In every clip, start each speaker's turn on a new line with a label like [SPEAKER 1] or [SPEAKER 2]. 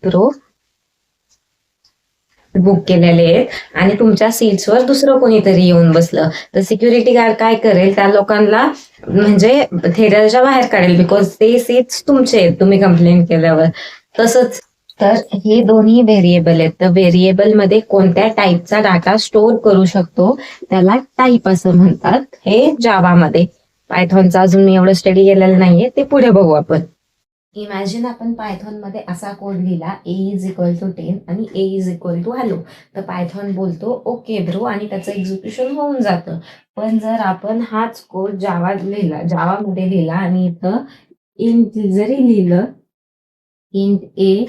[SPEAKER 1] Pro book केलेले आहेत आणि तुमच्या सीट्सवर दुसरं कोणीतरी येऊन बसलं तर सिक्युरिटी गार्ड काय करेल, त्या लोकांना म्हणजे थिएटरच्या बाहेर काढेल, बिकॉज ते सीट्स तुमचे आहेत तुम्ही कंप्लेंट केल्यावर. तसंच तर हे दोन्ही व्हेरिएबल आहेत. तर व्हेरिएबल मध्ये कोणत्या टाईपचा डाटा स्टोअर करू शकतो त्याला टाईप असं म्हणतात, हे जावामध्ये. पायथॉनचा अजून मी एवढं स्टडी केलेलं नाहीये, ते पुढे बघू आपण. इमॅजिन आपण पायथॉन मध्ये असा कोड लिहिला, ए इज इक्वल टू 10 आणि ए इज इक्वल टू हॅलो. तर पायथॉन बोलतो ओके ब्रो आणि त्याचं एक्झिक्युशन होऊन जातं. पण जर आपण हाच कोड जावामध्ये लिहिला आणि इथं इंट जरी लिहिलं, int a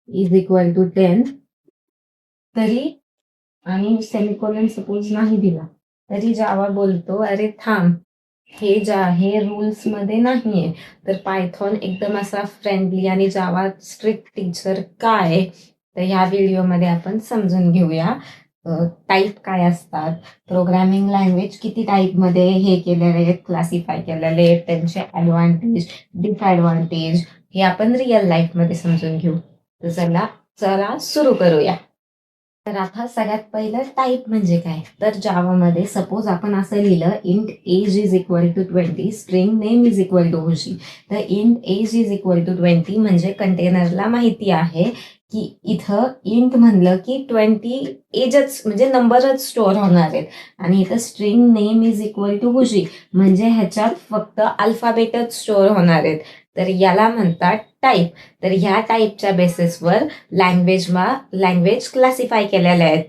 [SPEAKER 1] is equal to 10 तरी, आणि सेमिकोलन सपोज नाही दिला, तरी जावा बोलतो अरे थांब, हे रूल्स मध्ये नाहीये. तर पायथॉन एकदम असा फ्रेंडली आणि जावा स्ट्रिक्ट टीचर काय, तर ह्या व्हिडिओमध्ये आपण समजून घेऊया. टाईप काय असतात, प्रोग्रामिंग लँग्वेज किती टाईपमध्ये हे केलेले आहेत, क्लासिफाय केलेले आहेत, त्यांचे ॲडव्हान्टेज डिसॲडव्हान्टेज हे आपण रिअल लाईफमध्ये समजून घेऊ. तर चला सुरू करूया. तर आता सगळ्यात पहिलं टाईप म्हणजे काय, तर जावामध्ये सपोज आपण असं लिहिलं, int age is equal to 20, string name is equal to Khushi. तर int age is equal to 20 म्हणजे कंटेनरला माहिती आहे की इथं इंट म्हणलं की 20 एजच म्हणजे नंबरच स्टोअर होणार आहेत, आणि इथं string name is equal to Khushi म्हणजे ह्याच्यात फक्त अल्फाबेटच स्टोअर होणार आहेत. तर याला म्हणतात टाईप. तर ह्या टाईपच्या बेसिसवर लँग्वेज क्लासिफाय केलेल्या आहेत.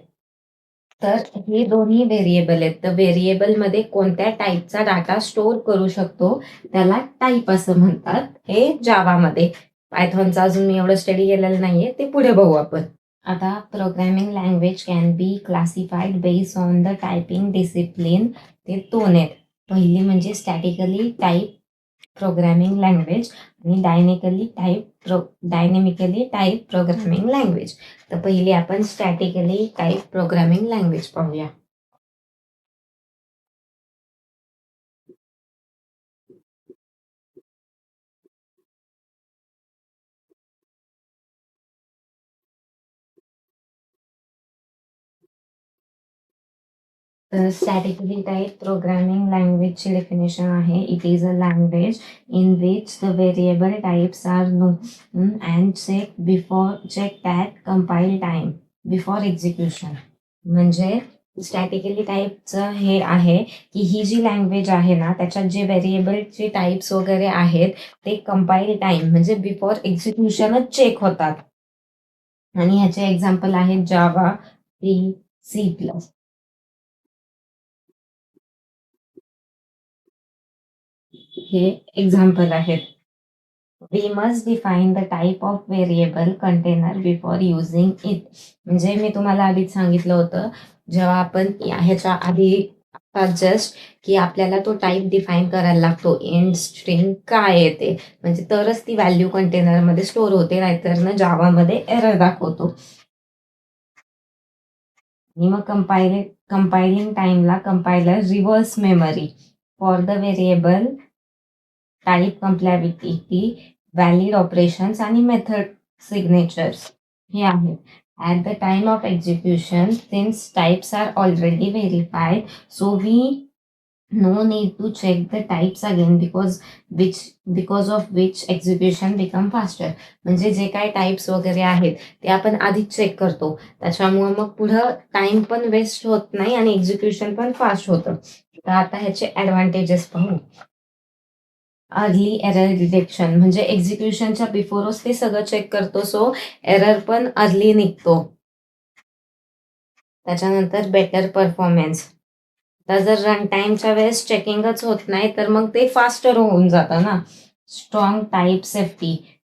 [SPEAKER 1] तर हे दोन्ही व्हेरिएबल आहेत. तर व्हेरिएबल मध्ये कोणत्या टाईपचा डाटा स्टोअर करू शकतो त्याला टाईप असं म्हणतात, हे जावामध्ये. पायथॉनचा अजून मी एवढं स्टडी केलेलं नाहीये, ते पुढे बघू आपण. आता programming language can be classified based on the typing discipline. ते दोन आहेत. पहिली म्हणजे स्टॅटिकली टाईप प्रोग्रामिंग लँग्वेज आणि डायनेमिकली टाईप प्रोग्रामिंग लँग्वेज. तर पहिली आपण स्टॅटिकली टाईप प्रोग्रामिंग लँग्वेज पाहूया. तर स्टॅटिकली टाईप प्रोग्रामिंग लँग्वेजची डेफिनेशन आहे, it is a language in which the variable types are known and check that compile time before execution. म्हणजे statically टाईपचं हे आहे की ही जी लँग्वेज आहे ना, त्याच्यात जे व्हेरिएबलचे टाईप्स वगैरे आहेत ते कंपाईल टाइम म्हणजे बिफोर एक्झिक्युशनच चेक होतात. आणि ह्याचे एक्झाम्पल आहेत जावा, सी प्लस. हे एक्झाम्पल आहेत. We must define the type of variable container before using it. म्हणजे मी तुम्हाला आधीच सांगितलं होतं, जेव्हा आपण ह्याच्या आधी जस्ट की आपल्याला तो टाईप डिफाईन करायला लागतो, इंट स्ट्रिंग काय येते, म्हणजे तरच ती व्हॅल्यू कंटेनरमध्ये स्टोअर होते, नाहीतर ना जावामध्ये एरर दाखवतो. आणि मग कंपायलिंग टाइमला compiler reverse memory for the variable type compatibility, valid operations आणि मेथड सिग्नेचर्स हे आहेत. At the time of execution, since types are already verified, so we no need to check the types again because of which execution become faster. म्हणजे जे काय types वगैरे आहेत ते आपण आधीच चेक करतो, त्याच्यामुळे मग पुढं टाइम पण वेस्ट होत नाही आणि एक्झिक्युशन पण फास्ट होतं. तर आता ह्याचे ॲडव्हान्टेजेस पाहू. अर्ली एरर डिटेक्शन म्हणजे एक्झिक्युशनच्या बिफोरच ते सगळं चेक करतो, सो एरर पण अर्ली निघतो. त्याच्यानंतर बेटर परफॉर्मन्स. तर जर रन टाईमच्या वेळेस चेकिंगच होत नाही तर मग ते फास्टर होऊन जातं ना. Strong type safety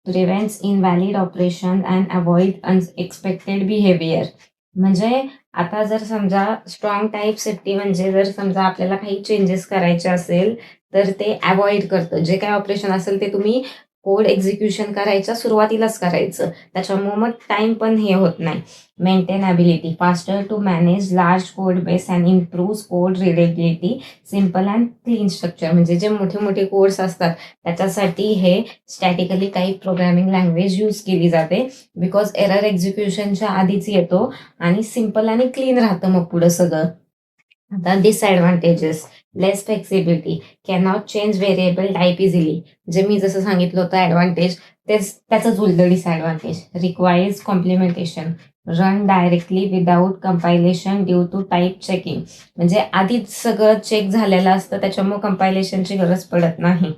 [SPEAKER 1] prevents invalid operation and avoid unexpected behaviour. म्हणजे आता जर समजा स्ट्रॉंग टाईप सेफ्टी म्हणजे जर समजा आपल्याला काही चेंजेस करायचे असेल तर ते अवॉइड करतं, जे काय ऑपरेशन असेल ते तुम्ही कोड एक्झिक्युशन करायच्या सुरुवातीलाच करायचं, त्याच्यामुळे मग टाइम पण हे होत नाही. Maintainability, faster to manage large code base and improve code readability, simple and clean structure. म्हणजे जे मोठे मोठे कोड्स असतात त्याच्यासाठी हे स्टॅटिकली काही प्रोग्रामिंग लँग्वेज यूज केली जाते, बिकॉज एरर एक्झिक्युशनच्या आधीच येतो आणि सिम्पल आणि क्लीन राहतं मग पुढं सगळं. आता disadvantages, less flexibility, cannot change variable type easily. जे मी जसं सांगितलं होतं ॲडव्हान्टेज, तेच त्याचंच उलटं disadvantage. Requires complementation, run directly without compilation due to type checking. म्हणजे आधीच सगळं चेक झालेलं असतं, त्याच्यामुळे कंपायलेशनची गरज पडत नाही.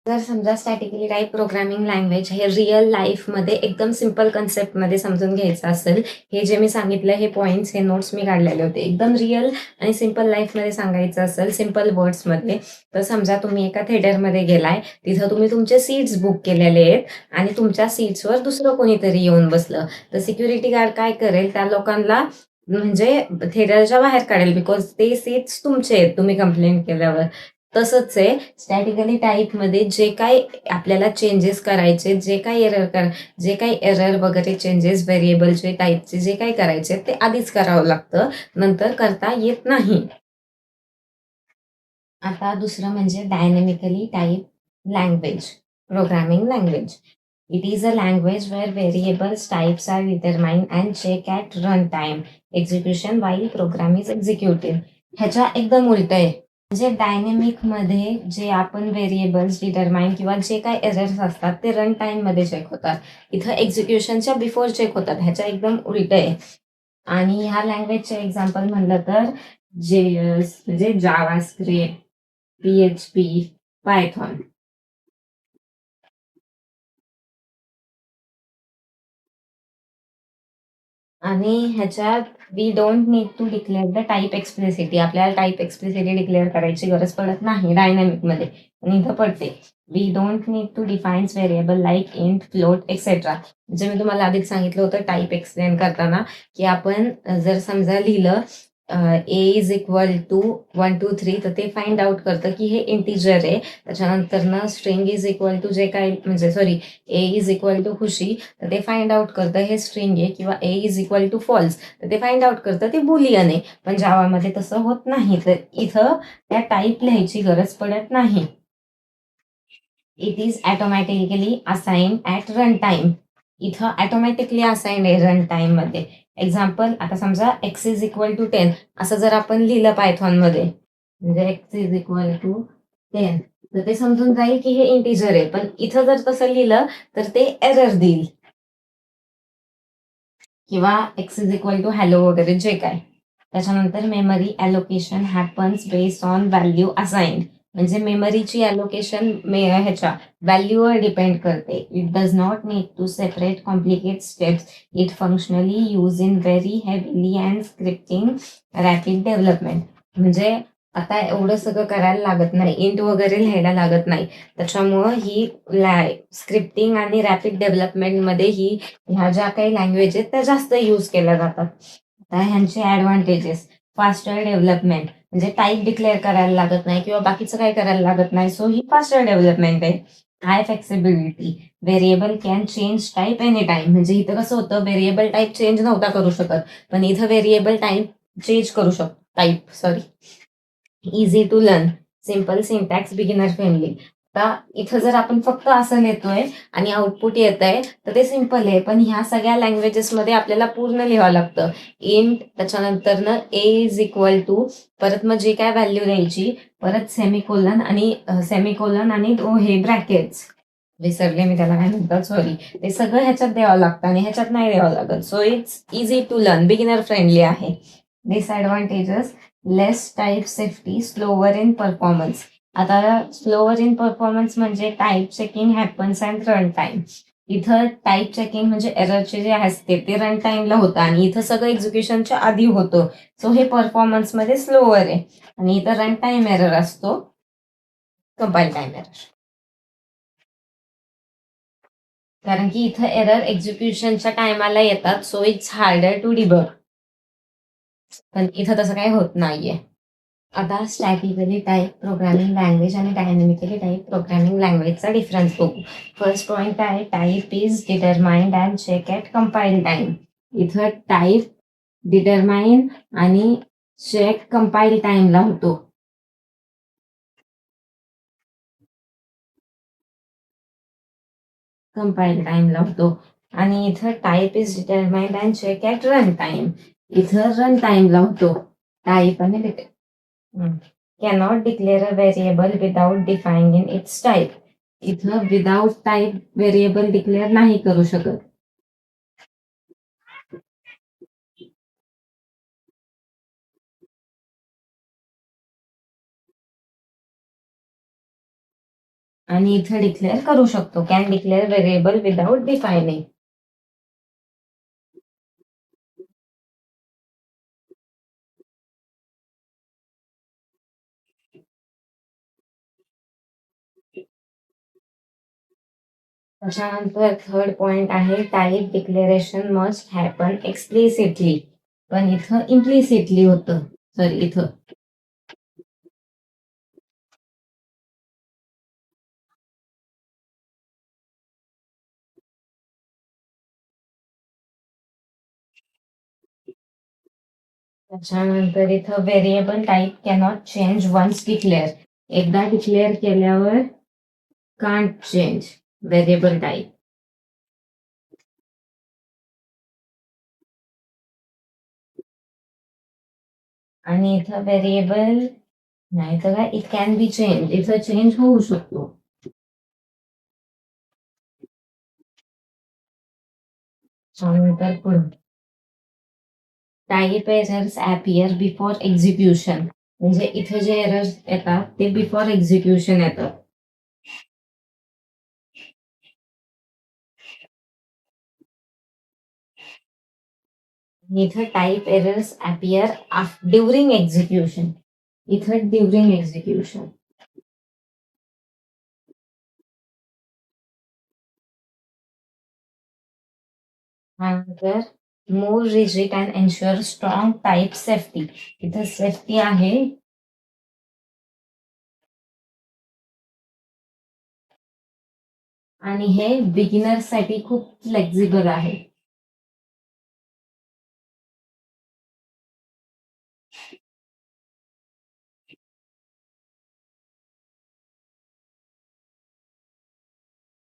[SPEAKER 1] जर समजा स्टॅटिकली टाईप प्रोग्रामिंग लँग्वेज हे रिअल लाईफमध्ये एकदम सिम्पल कन्सेप्टमध्ये समजून घ्यायचं असेल, हे जे मी सांगितलं हे पॉईंट्स, हे नोट्स मी काढलेले होते, एकदम रिअल आणि सिम्पल लाईफमध्ये सांगायचं असेल, सिम्पल वर्ड्समध्ये, तर समजा तुम्ही एका थिएटरमध्ये गेलाय, तिथं तुम्ही तुमचे सीट्स बुक केलेले आहेत आणि तुमच्या सीट्सवर दुसरं कोणीतरी येऊन बसलं, तर सिक्युरिटी गार्ड काय करेल, त्या लोकांना म्हणजे थिएटरच्या बाहेर काढेल, बिकॉज ते सीट्स तुमचे आहेत तुम्ही कंप्लेंट केल्यावर. तसंच आहे स्टॅटिकली टाईपमध्ये जे काही आपल्याला चेंजेस करायचे, जे काही एरर वगैरे चेंजेस व्हेरिएबलचे टाईपचे जे काही करायचे ते आधीच करावं लागतं, नंतर करता येत नाही. आता दुसरं म्हणजे dynamically type language, programming language. It is a language where variables types are determined and check at run time execution while program is executed. ह्याच्या एकदम उलट आहे. म्हणजे डायनेमिकमध्ये जे आपण व्हेरिएबल्स डिटरमाइन किंवा जे काही एरर्स असतात ते रन टाईममध्ये चेक होतात, इथं एक्झिक्युशनच्या बिफोर चेक होतात. ह्याच्या एकदम उलट आहे. आणि ह्या लँग्वेजचे एक्झाम्पल म्हणलं तर JS म्हणजे जावा स्क्रिप्ट, PHP, पायथॉन. आणि ह्याच्यात we don't need to declare the type explicitly. आपल्याला टाईप एक्सप्लिसिटी डिक्लेअर करायची गरज पडत नाही डायनॅमिकमध्ये, पण इथं पडते. We don't need to defines variable like int, float etcetera. म्हणजे मी तुम्हाला आधीच सांगितलं होतं टाईप एक्सप्लेन करताना, की आपण जर समजा लिहिलं ए इज इक्वल टू 1 2 3, तर ते फाइंड आउट करतं की हे इंटिजर आहे. त्याच्यानंतर स्ट्रिंग इज इक्वल टू जे काय म्हणजे sorry A is equal to Khushi, तर ते फाइंड आउट करतं हे स्ट्रिंग आहे, किंवा A is equal to false, तर ते फाइंड आउट करतं ते बुलियन आहे. पण जावामध्ये तसं होत नाही, तर इथं त्या टाईप लिहायची गरज पडत नाही. It is automatically assign at run time. इथं ऑटोमॅटिकली असाइंड आहे रन टाईममध्ये. एक्झाम्पल, आता समजा एक्स इज इक्वल टू 10 असं जर आपण लिहिलं पायथॉनमध्ये, म्हणजे एक्स इज इक्वल टू 10, तर ते समजून जाईल की हे इंटिजर आहे. पण इथं जर तसं लिहिलं तर ते एरर देईल, किंवा x is equal to hello वगैरे जे काय. त्याच्यानंतर memory allocation happens based on value assigned. म्हणजे मेमरीची ॲलोकेशन ह्याच्या व्हॅल्यूवर डिपेंड करते. It does not need to separate complicate steps. It functionally use in very heavily and scripting rapid development. म्हणजे आता एवढं सगळं करायला लागत नाही, इंट वगैरे लिहायला लागत नाही, त्याच्यामुळं ही स्क्रिप्टिंग आणि रॅपिड डेव्हलपमेंटमध्ये ह्या ज्या काही लँग्वेज आहेत त्या जास्त यूज केल्या जातात. आता ह्यांचे ॲडव्हान्टेजेस, फास्टर डेव्हलपमेंट, म्हणजे टाईप डिक्लेअर करायला लागत नाही किंवा बाकीचं काही करायला लागत नाही, सो ही फास्टर डेव्हलपमेंट आहे. High flexibility, variable can change type any time. म्हणजे इथं कसं होतं, व्हेरिएबल टाईप चेंज नव्हता करू शकत, पण इथं व्हेरिएबल टाईप चेंज करू शकतो, type sorry. Easy to learn, simple syntax, beginner friendly. आता इथं जर आपण फक्त असं लिहितोय आणि आउटपुट येत आहे तर ते सिम्पल आहे, पण ह्या सगळ्या लँग्वेजेसमध्ये आपल्याला पूर्ण लिहावं लागतं. इंट, त्याच्यानंतर ए इज इक्वल टू, परत मग जे काय व्हॅल्यू द्यायची, परत सेमिकोलन आणि हे ब्रॅकेट्स, विसरले मी त्याला काय म्हणतात, सॉरी. ते सगळं ह्याच्यात द्यावं लागतं आणि ह्याच्यात नाही द्यावं लागत. So it's easy to learn, beginner friendly आहे. Disadvantages, less type safety, slower in performance. आता स्लोवर इन परफॉर्मन्स म्हणजे type checking happens at run time. इथं टाईप चेकिंग म्हणजे एररचे जे असते ते रन टाईमला होतं आणि इथं सगळं एक्झिक्युशनच्या आधी होतं, सो हे परफॉर्मन्समध्ये स्लोवर आहे. आणि इथं रन टाईम एरर असतो, कंपाईल टाईम एरर. कारण की इथं एरर एक्झिक्युशनच्या टायमाला येतात, so it's harder to debug. पण इथं तसं काही होत नाहीये. आता स्टॅटिकली टाईप प्रोग्रामिंग लँग्वेज आणि डायनॅमिकली टाईप प्रोग्रामिंग लँग्वेजचा डिफरन्स बघू. फर्स्ट पॉईंट आहे type is determined and check at compile time. इथं टाईप डिटरमाइन आणि चेक कंपाईल टाईमला होतो. कंपाईल टाईमला होतो. आणि इथं type is determined and check at run time. इथं रन टाईमला होतो. टाईप आणि cannot declare a variable without defining its type. इथं विदाउट टाईप व्हेरिएबल डिक्लेअर नाही करू शकत. आणि इथं डिक्लेअर करू शकतो. Can declare variable without defining. त्याच्यानंतर थर्ड पॉइंट आहे type declaration must happen explicitly. पण इथं इम्प्लिसिटली होतं. सॉरी इथं त्याच्यानंतर इथं variable type cannot change once declare. एकदा डिक्लेअर केल्यावर कांट चेंज व्हेरिएबल टाईप. आणि इथं व्हेरिएबल नाही तर काय इट कॅन बी चेंज. इथं चेंज होऊ शकतो. त्यानंतर पुढे type errors appear before execution. म्हणजे इथं जे एरर्स येतात ते बिफोर एक्झिक्युशन येतात. इथं type errors appear during execution. इथं ड्युरिंग एक्झिक्युशन. त्यानंतर more rigid and ensure strong type safety. इथं सेफ्टी आहे. आणि हे बिगिनर्ससाठी खूप फ्लेक्झिबल आहे.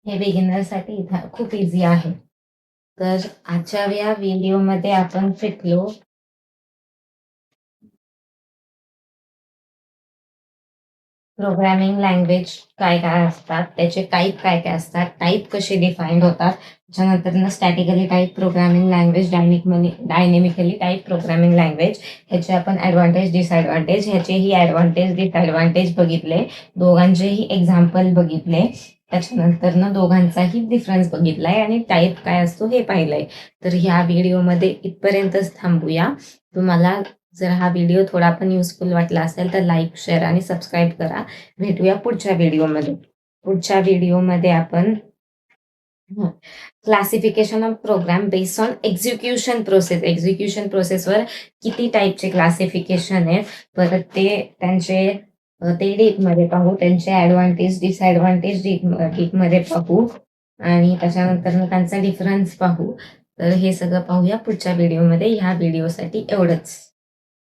[SPEAKER 1] हे बिगिनरसाठी खूप इझी आहे. तर आजच्या या व्हिडिओमध्ये आपण शिकलो प्रोग्रामिंग लँग्वेज काय काय असतात, त्याचे टाईप काय काय असतात, टाईप कसे डिफाईंड होतात, त्याच्यानंतर statically type programming language, dynamically type programming language, ह्याचे आपण ॲडव्हान्टेज डिसॲडव्हान्टेज, ह्याचेही ॲडव्हान्टेज डिसॲडव्हान्टेज बघितले, दोघांचेही एक्झाम्पल बघितले, त्याच्यानंतर दोघांचाही डिफरन्स बघितलाय आणि टाईप काय असतो हे पाहिलंय. तर ह्या व्हिडिओमध्ये इथपर्यंतच थांबूया. तुम्हाला जर हा व्हिडिओ थोडा पण युजफुल वाटला असेल तर लाईक, शेअर आणि सबस्क्राईब करा. भेटूया पुढच्या व्हिडिओमध्ये. पुढच्या व्हिडिओमध्ये आपण classification of program based on execution process. Execution प्रोसेसवर किती टाईपचे क्लासिफिकेशन आहेत, परत ते त्यांचे ते डीपमध्ये पाहू, त्यांचे ॲडव्हान्टेज डिसॲडव्हान्टेज डीपमध्ये पाहू आणि त्याच्यानंतर त्यांचा डिफरन्स पाहू. तर हे सगळं पाहूया पुढच्या व्हिडिओमध्ये. ह्या व्हिडिओसाठी एवढंच.